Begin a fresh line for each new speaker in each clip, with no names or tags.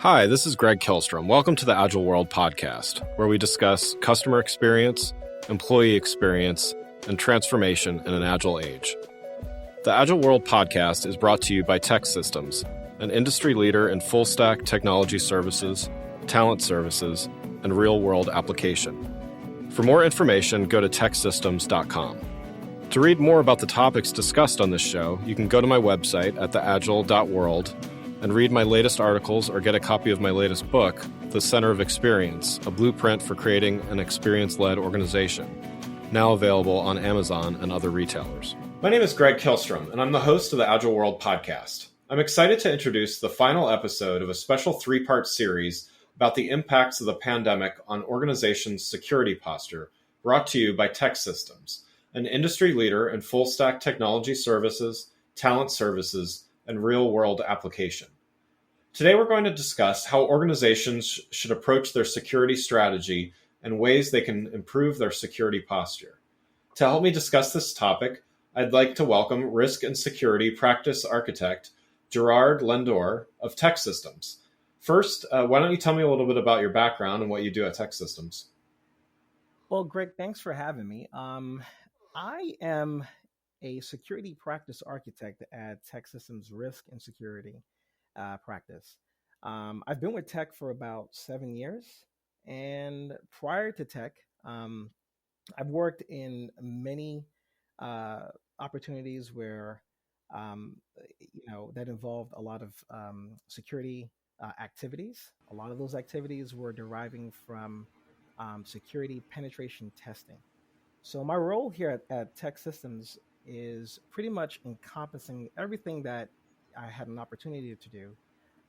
Hi, this is Greg Kihlstrom. Welcome to the Agile World podcast, where we discuss customer experience, employee experience, and transformation in an agile age. The Agile World podcast is brought to you by TEKsystems, an industry leader in full-stack technology services, talent services, and real-world application. For more information, go to TEKsystems.com. To read more about the topics discussed on this show, you can go to my website at theagile.world and read my latest articles or get a copy of my latest book, The Center of Experience, a blueprint for creating an experience-led organization, now available on Amazon and other retailers. My name is Greg Kihlstrom, and I'm the host of the Agile World podcast. I'm excited to introduce the final episode of a special three-part series about the impacts of the pandemic on organizations' security posture, brought to you by TEKsystems, an industry leader in full-stack technology services, talent services, and real-world application. Today, we're going to discuss how organizations should approach their security strategy and ways they can improve their security posture. To help me discuss this topic, I'd like to welcome Risk and Security Practice Architect Gerard Lendore of TEKsystems. First, why don't you tell me a little bit about your background and what you do at TEKsystems?
Well, Greg, thanks for having me. I am a security practice architect at TEKsystems Risk and Security Practice. I've been with Tech for about 7 years, and prior to Tech, I've worked in many opportunities where that involved a lot of security activities. A lot of those activities were deriving from security penetration testing. So my role here at TEKsystems is pretty much encompassing everything that I had an opportunity to do,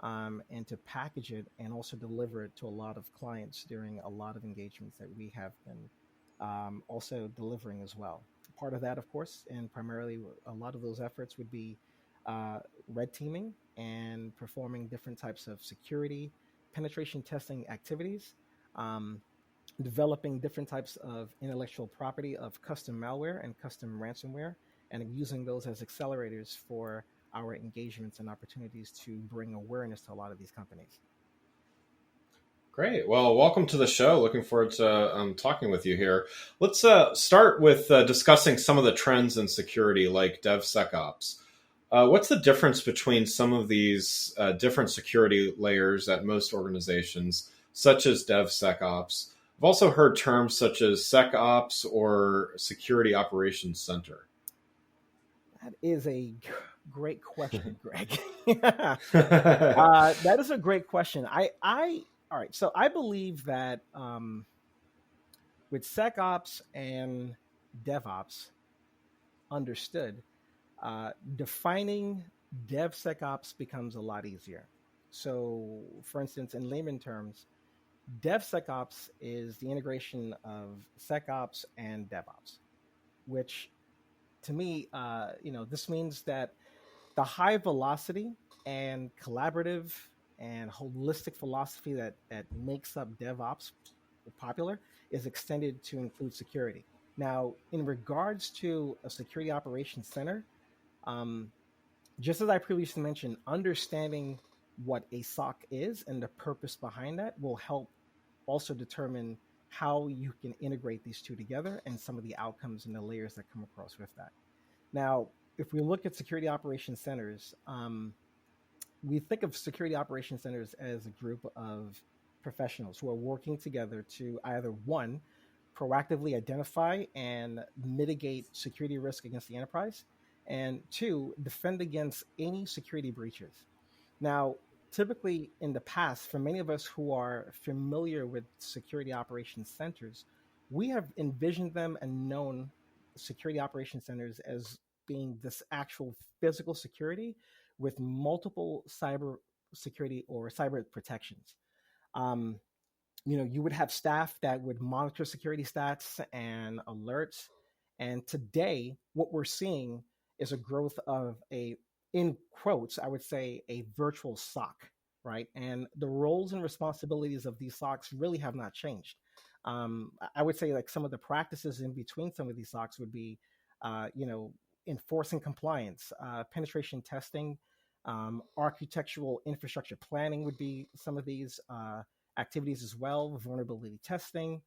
and to package it and also deliver it to a lot of clients during a lot of engagements that we have been also delivering as well. Part of that, of course, and primarily a lot of those efforts would be red teaming and performing different types of security penetration testing activities, developing different types of intellectual property of custom malware and custom ransomware, and using those as accelerators for our engagements and opportunities to bring awareness to a lot of these companies.
Great. Well, welcome to the show. Looking forward to talking with you here. Let's start with discussing some of the trends in security, like DevSecOps. What's the difference between some of these different security layers at most organizations, such as DevSecOps? I've also heard terms such as SecOps or Security Operations Center.
That is a great question, Greg. That is a great question. All right. So I believe that with SecOps and DevOps understood, defining DevSecOps becomes a lot easier. So, for instance, in layman terms, DevSecOps is the integration of SecOps and DevOps, which to me, this means that the high velocity and collaborative and holistic philosophy that makes up DevOps popular is extended to include security. Now, in regards to a security operations center, just as I previously mentioned, understanding what a SOC is and the purpose behind that will help also determine how you can integrate these two together and some of the outcomes and the layers that come across with that. Now, if we look at security operations centers, we think of security operations centers as a group of professionals who are working together to either, one, proactively identify and mitigate security risk against the enterprise, and two, defend against any security breaches. Now, typically in the past, for many of us who are familiar with security operations centers, we have envisioned them and known security operations centers as being this actual physical security with multiple cyber security or cyber protections. You would have staff that would monitor security stats and alerts. And today, what we're seeing is a growth of in quotes, I would say a virtual SOC, right? And the roles and responsibilities of these SOCs really have not changed. I would say like some of the practices in between some of these SOCs would be, enforcing compliance, penetration testing, Architectural infrastructure planning would be some of these activities as well, vulnerability testing,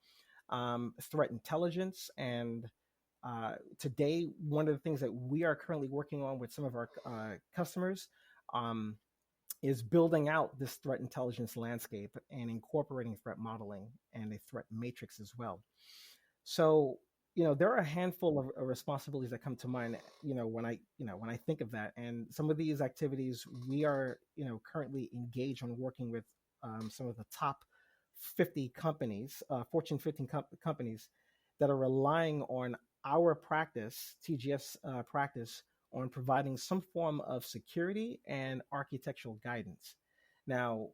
threat intelligence. And today, one of the things that we are currently working on with some of our customers um, is building out this threat intelligence landscape and incorporating threat modeling and a threat matrix as well. So, there are a handful of responsibilities that come to mind, when I think of that. And some of these activities we are, currently engaged on working with some of the top 50 companies, Fortune 15 companies that are relying on our practice, TGS practice, on providing some form of security and architectural guidance. Now,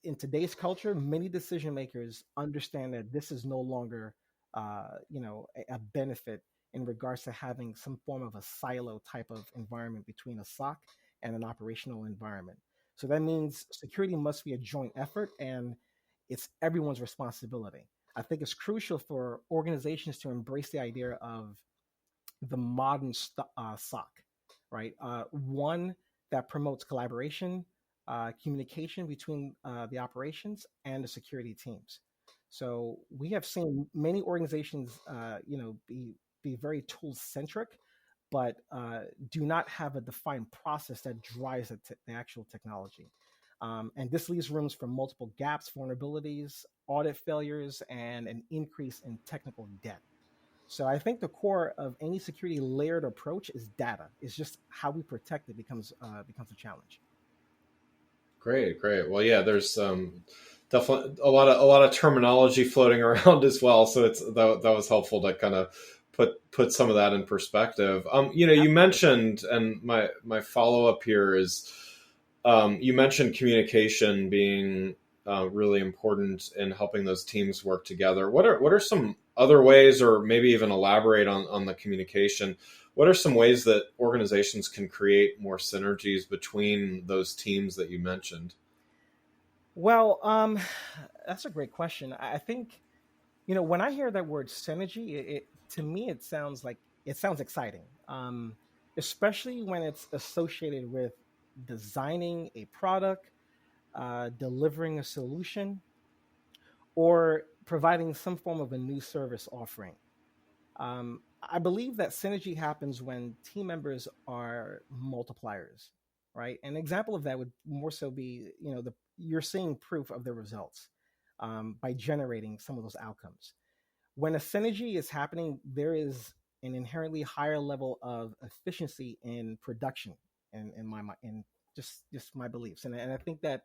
in today's culture, many decision makers understand that this is no longer, a benefit in regards to having some form of a silo type of environment between a SOC and an operational environment. So that means security must be a joint effort, and it's everyone's responsibility. I think it's crucial for organizations to embrace the idea of the modern SOC, right? One that promotes collaboration, communication between the operations and the security teams. So we have seen many organizations, be very tool centric, but do not have a defined process that drives the actual technology. And this leaves rooms for multiple gaps, vulnerabilities, audit failures, and an increase in technical debt. So I think the core of any security layered approach is data. It's just how we protect it becomes a challenge.
Great, great. Well, yeah, there's definitely a lot of terminology floating around as well. So that was helpful to kind of put some of that in perspective. You mentioned, and my follow up here is, you mentioned communication being really important in helping those teams work together. What are some other ways, or maybe even elaborate on the communication? What are some ways that organizations can create more synergies between those teams that you mentioned?
Well, that's a great question. I think, when I hear that word synergy, to me it sounds exciting, especially when it's associated with designing a product, delivering a solution, or providing some form of a new service offering. I believe that synergy happens when team members are multipliers, right? An example of that would more so be, you're seeing proof of the results by generating some of those outcomes. When a synergy is happening, there is an inherently higher level of efficiency in production, in my mind, in just my beliefs, and I think that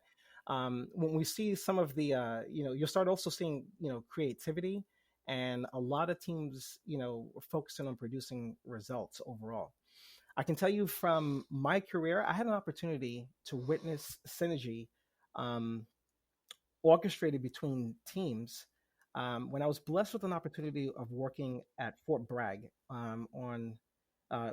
when we see some of the, you'll start also seeing, creativity, and a lot of teams, focusing on producing results overall. I can tell you from my career, I had an opportunity to witness synergy um, orchestrated between teams when I was blessed with an opportunity of working at Fort Bragg on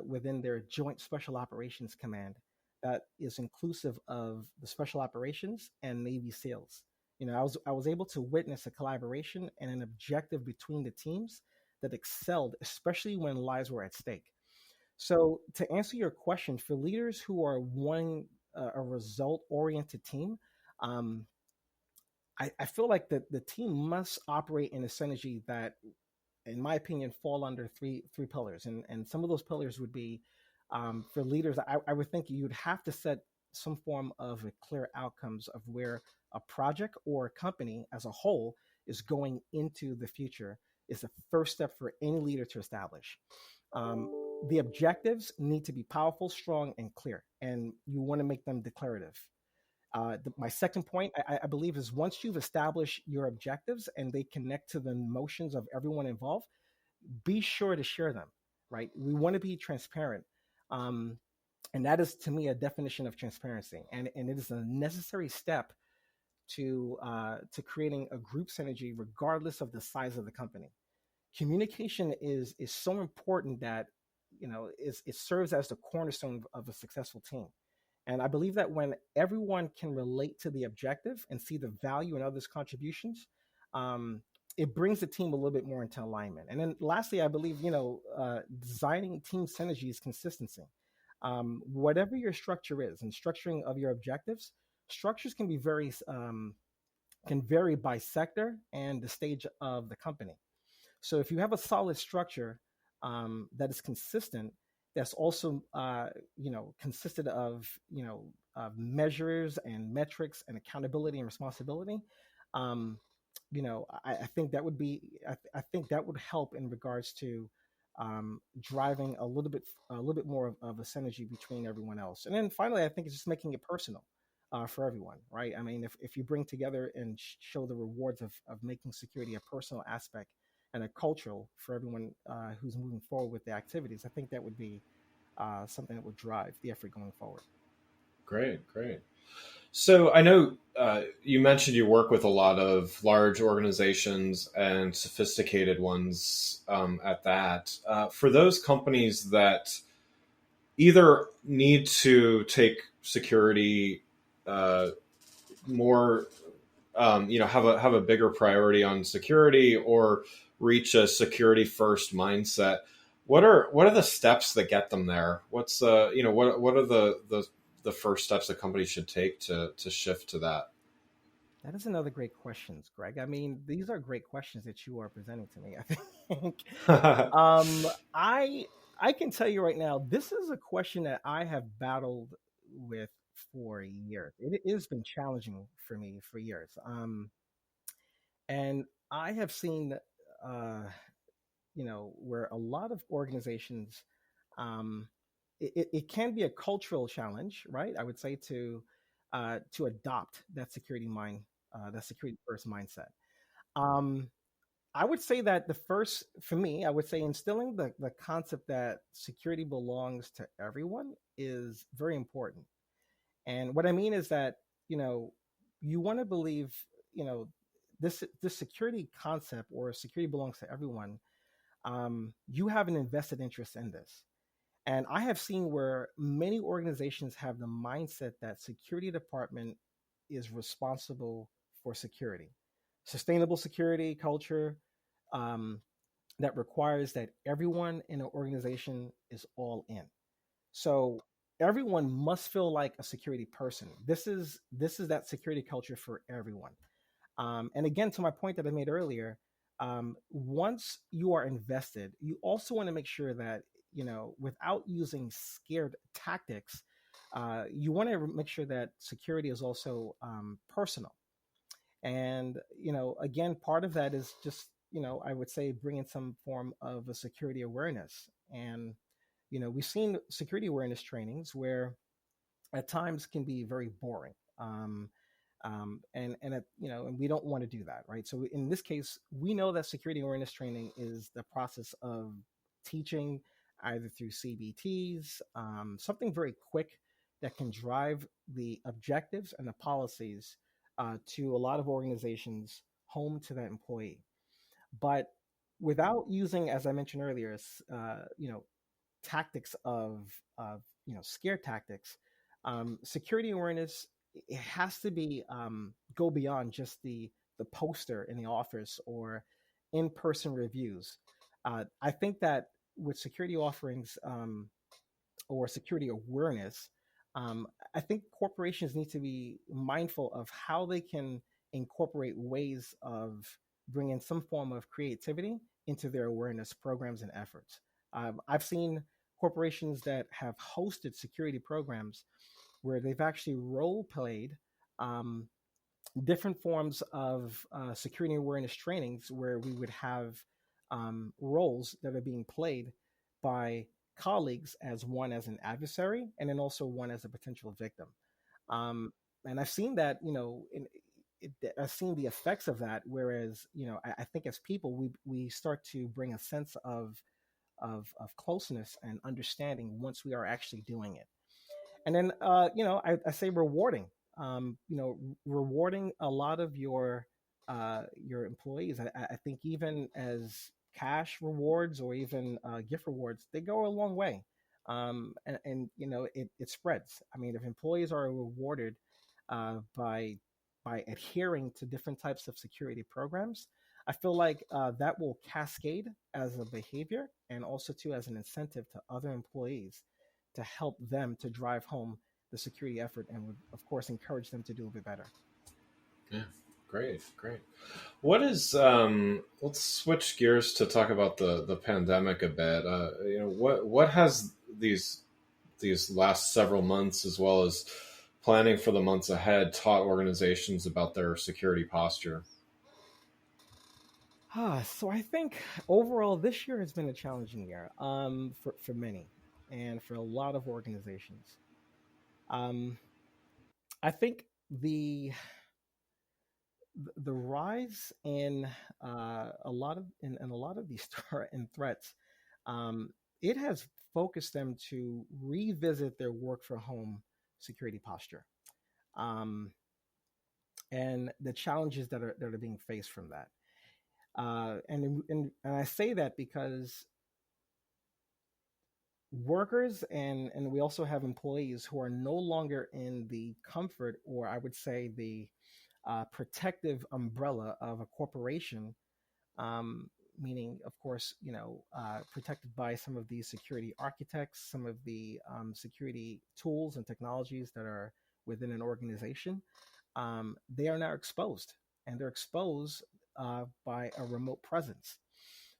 within their Joint Special Operations Command that is inclusive of the Special Operations and Navy SEALs. I was able to witness a collaboration and an objective between the teams that excelled, especially when lives were at stake. So, to answer your question, for leaders who are wanting a result-oriented team, um, I feel like the team must operate in a synergy that, in my opinion, fall under three pillars, and some of those pillars would be, for leaders. I would think you'd have to set some form of a clear outcomes of where a project or a company as a whole is going into the future is the first step for any leader to establish. Um, the objectives need to be powerful, strong, and clear, and you want to make them declarative. My second point, I believe, is once you've established your objectives and they connect to the emotions of everyone involved, be sure to share them, right? We want to be transparent. Um, and that is, to me, a definition of transparency. And it is a necessary step to creating a group synergy, regardless of the size of the company. Communication is so important that, it serves as the cornerstone of a successful team. And I believe that when everyone can relate to the objective and see the value in others' contributions, um, it brings the team a little bit more into alignment. And then lastly, I believe, designing team synergy is consistency. Whatever your structure is and structuring of your objectives, structures can be very can vary by sector and the stage of the company. So if you have a solid structure that is consistent, that's also consisted of measures and metrics and accountability and responsibility. Um, I think that would be I think that would help in regards to driving a little bit more of a synergy between everyone else. And then finally, I think it's just making it personal for everyone, right? I mean, if you bring together and show the rewards of making security a personal aspect and a cultural for everyone who's moving forward with the activities, I think that would be something that would drive the effort going forward.
Great, great. So I know you mentioned you work with a lot of large organizations and sophisticated ones at that. For those companies that either need to take security more, have a bigger priority on security or reach a security first mindset. What are the steps that get them there? What's what are the first steps the company should take to shift to that?
That is another great questions, Greg. I mean, these are great questions that you are presenting to me. I think um, I I can tell you right now, this is a question that I have battled with for years. It has been challenging for me for years, and I have seen, where a lot of organizations, um, it can be a cultural challenge, right? I would say to adopt that security first mindset. Um, I would say that the first, for me, I would say instilling the concept that security belongs to everyone is very important. And what I mean is that, you know, you want to believe, you know, this security concept or security belongs to everyone. You have an invested interest in this. And I have seen where many organizations have the mindset that security department is responsible for security, sustainable security culture, um, that requires that everyone in an organization is all in. So everyone must feel like a security person. This is that security culture for everyone. And again, to my point that I made earlier, once you are invested, you also want to make sure that, without using scared tactics, you want to make sure that security is also personal. And, again, part of that is just, I would say bringing some form of a security awareness. And, we've seen security awareness trainings where at times can be very boring. And we don't want to do that, right? So in this case, we know that security awareness training is the process of teaching either through CBTs, something very quick that can drive the objectives and the policies to a lot of organizations home to that employee. But without using, as I mentioned earlier, tactics of scare tactics, security awareness, it has to be go beyond just the poster in the office or in-person reviews. I think that with security offerings, or security awareness, um, I think corporations need to be mindful of how they can incorporate ways of bringing some form of creativity into their awareness programs and efforts. I've seen corporations that have hosted security programs where they've actually role played um, different forms of security awareness trainings where we would have roles that are being played by colleagues, as one as an adversary and then also one as a potential victim. Um, and I've seen that, I've seen the effects of that. Whereas, I think as people, we start to bring a sense of closeness and understanding once we are actually doing it. And then, I say rewarding, rewarding a lot of your employees. I think even as cash rewards or even gift rewards, they go a long way. And it spreads. I mean, if employees are rewarded by adhering to different types of security programs, I feel like that will cascade as a behavior and also too as an incentive to other employees to help them to drive home the security effort, and would of course encourage them to do a bit better.
Yeah, great, great. What is let's switch gears to talk about the pandemic a bit. What has these last several months, as well as planning for the months ahead, taught organizations about their security posture?
So I think overall this year has been a challenging year for many and for a lot of organizations. Um, I think the rise in in a lot of these and threats, um, it has focused them to revisit their work from home security posture, um, and the challenges that are being faced from that. And I say that because workers and we also have employees who are no longer in the comfort, or I would say the protective umbrella of a corporation, meaning, of course, protected by some of these security architects, some of the security tools and technologies that are within an organization. They are now exposed, and they're exposed by a remote presence.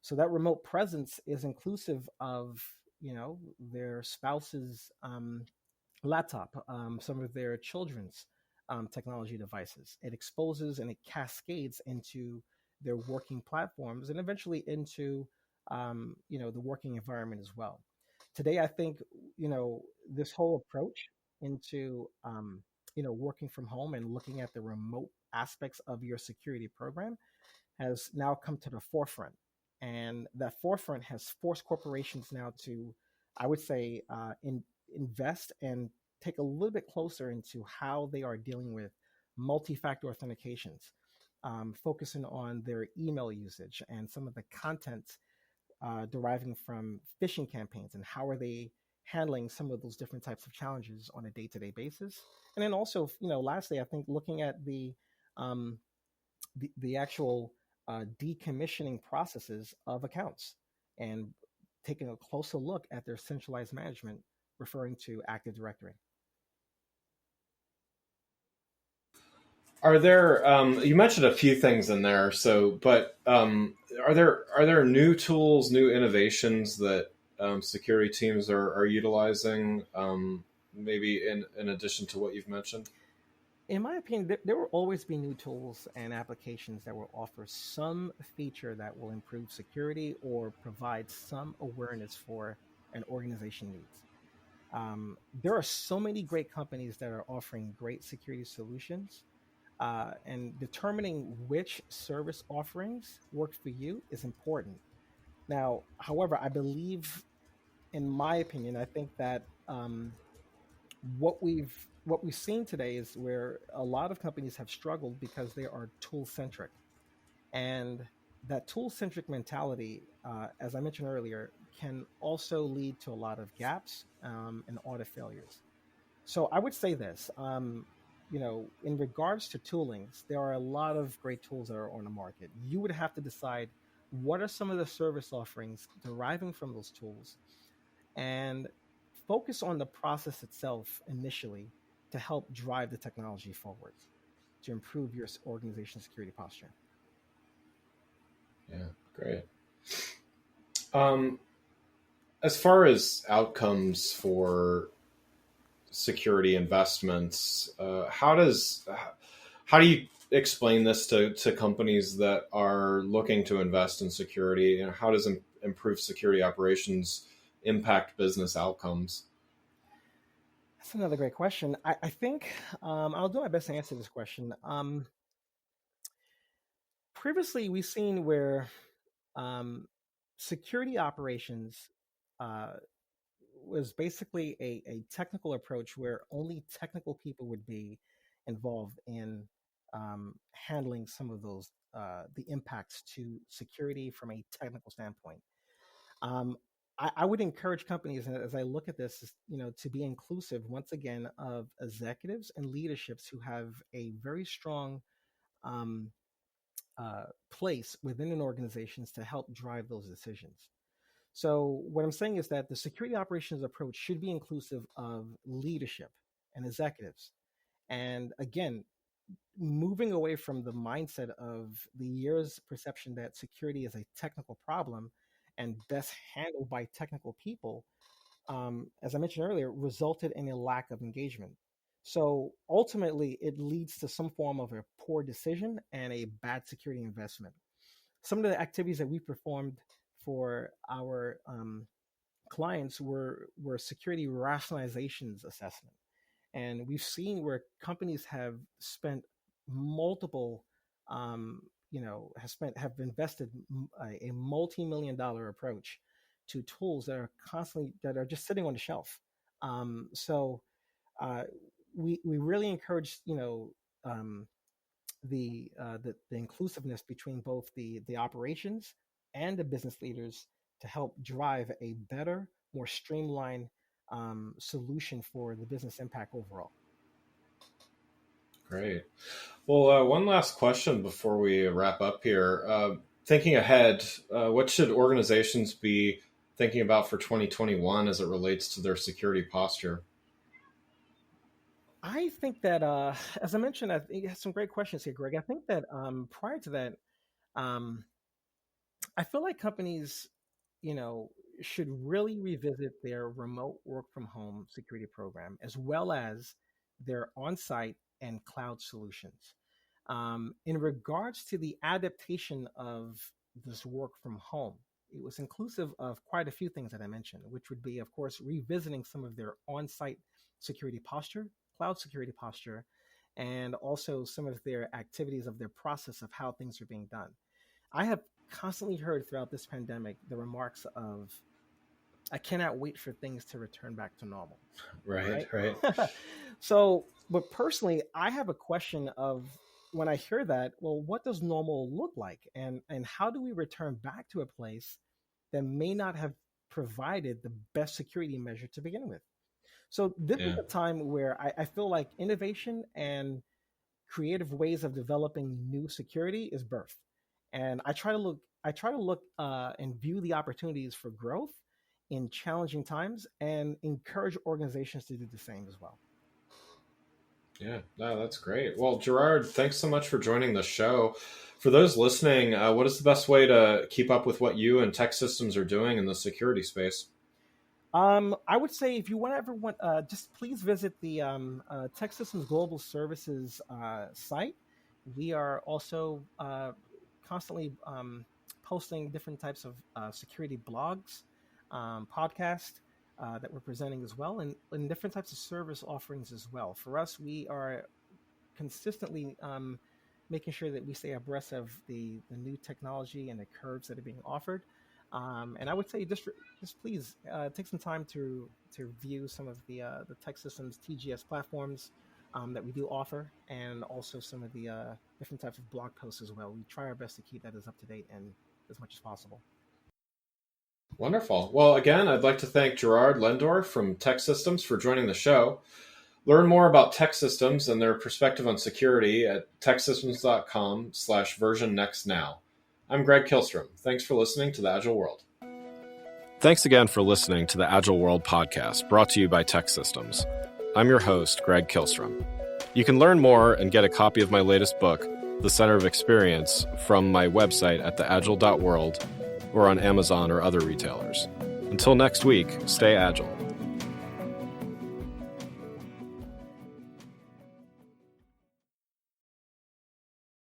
So that remote presence is inclusive of, their spouse's laptop, some of their children's technology devices. It exposes and it cascades into their working platforms and eventually into, the working environment as well. Today, I think, this whole approach into, working from home and looking at the remote aspects of your security program has now come to the forefront. And that forefront has forced corporations now to, I would say, invest and take a little bit closer into how they are dealing with multi-factor authentications, focusing on their email usage and some of the content deriving from phishing campaigns, and how are they handling some of those different types of challenges on a day-to-day basis. And then also, lastly, I think looking at um, the actual decommissioning processes of accounts, and taking a closer look at their centralized management, referring to Active Directory.
Are there you mentioned a few things in there, but are there new tools, new innovations that security teams are utilizing, maybe in addition to what you've mentioned?
In my opinion, there will always be new tools and applications that will offer some feature that will improve security or provide some awareness for an organization needs. There are so many great companies that are offering great security solutions, and determining which service offerings work for you is important. Now, however, I believe, in my opinion, I think that what we've seen today is where a lot of companies have struggled because they are tool centric, and that tool centric mentality, as I mentioned earlier, can also lead to a lot of gaps and audit failures. So I would say this, in regards to toolings, there are a lot of great tools that are on the market. You would have to decide what are some of the service offerings deriving from those tools, and focus on the process itself initially to help drive the technology forward to improve your organization security posture.
Yeah, great. Um, as far as outcomes for security investments, how do you explain this to companies that are looking to invest in security? And how does improved security operations impact business outcomes?
That's another great question. I think I'll do my best to answer this question. Previously, we've seen where um, security operations uh, was basically a technical approach where only technical people would be involved in handling some of those the impacts to security from a technical standpoint. Um, I would encourage companies, as I look at this, to be inclusive once again of executives and leaderships who have a very strong um, place within an organizations to help drive those decisions. So what I'm saying is that the security operations approach should be inclusive of leadership and executives. And again, moving away from the mindset of the year's perception that security is a technical problem and best handled by technical people, as I mentioned earlier, resulted in a lack of engagement. So ultimately, it leads to some form of a poor decision and a bad security investment. Some of the activities that we performed for our clients were security rationalizations assessment, and we've seen where companies have spent multiple, have invested a multi-million-dollar approach to tools that are just sitting on the shelf. So we really encourage the inclusiveness between both the operations and the business leaders to help drive a better, more streamlined solution for the business impact overall.
Great. Well, one last question before we wrap up here. Thinking ahead, what should organizations be thinking about for 2021 as it relates to their security posture?
I think that, as I mentioned, I think you have some great questions here, Greg. I think that prior to that, um, I feel like companies, should really revisit their remote work from home security program as well as their on-site and cloud solutions. In regards to the adaptation of this work from home, it was inclusive of quite a few things that I mentioned, which would be, of course, revisiting some of their on-site security posture, cloud security posture, and also some of their activities of their process of how things are being done. I have constantly heard throughout this pandemic the remarks of, I cannot wait for things to return back to normal.
Right.
So, but personally, I have a question of, when I hear that, well, what does normal look like? And how do we return back to a place that may not have provided the best security measure to begin with? So this is a time where I feel like innovation and creative ways of developing new security is birthed. And I try to look and view the opportunities for growth in challenging times and encourage organizations to do the same as well.
Yeah, no, that's great. Well, Gerard, thanks so much for joining the show. For those listening, what is the best way to keep up with what you and TEKsystems are doing in the security space?
I would say if you ever want, just please visit the TEKsystems Global Services site. We are also constantly posting different types of security blogs, podcasts that we're presenting as well, and different types of service offerings as well. For us, we are consistently making sure that we stay abreast of the new technology and the curves that are being offered. And I would say just please take some time to view some of the TEKsystems TGS platforms that we do offer, and also some of the different types of blog posts as well. We try our best to keep that as up to date and as much as possible.
Wonderful. Well, again, I'd like to thank Gerard Lendore from TEKsystems for joining the show. Learn more about TEKsystems and their perspective on security at teksystems.com/version-next-now. I'm Greg Kihlstrom. Thanks for listening to The Agile World. Thanks again for listening to The Agile World podcast, brought to you by TEKsystems. I'm your host, Greg Kihlstrom. You can learn more and get a copy of my latest book, The Center of Experience, from my website at theagile.world or on Amazon or other retailers. Until next week, stay agile.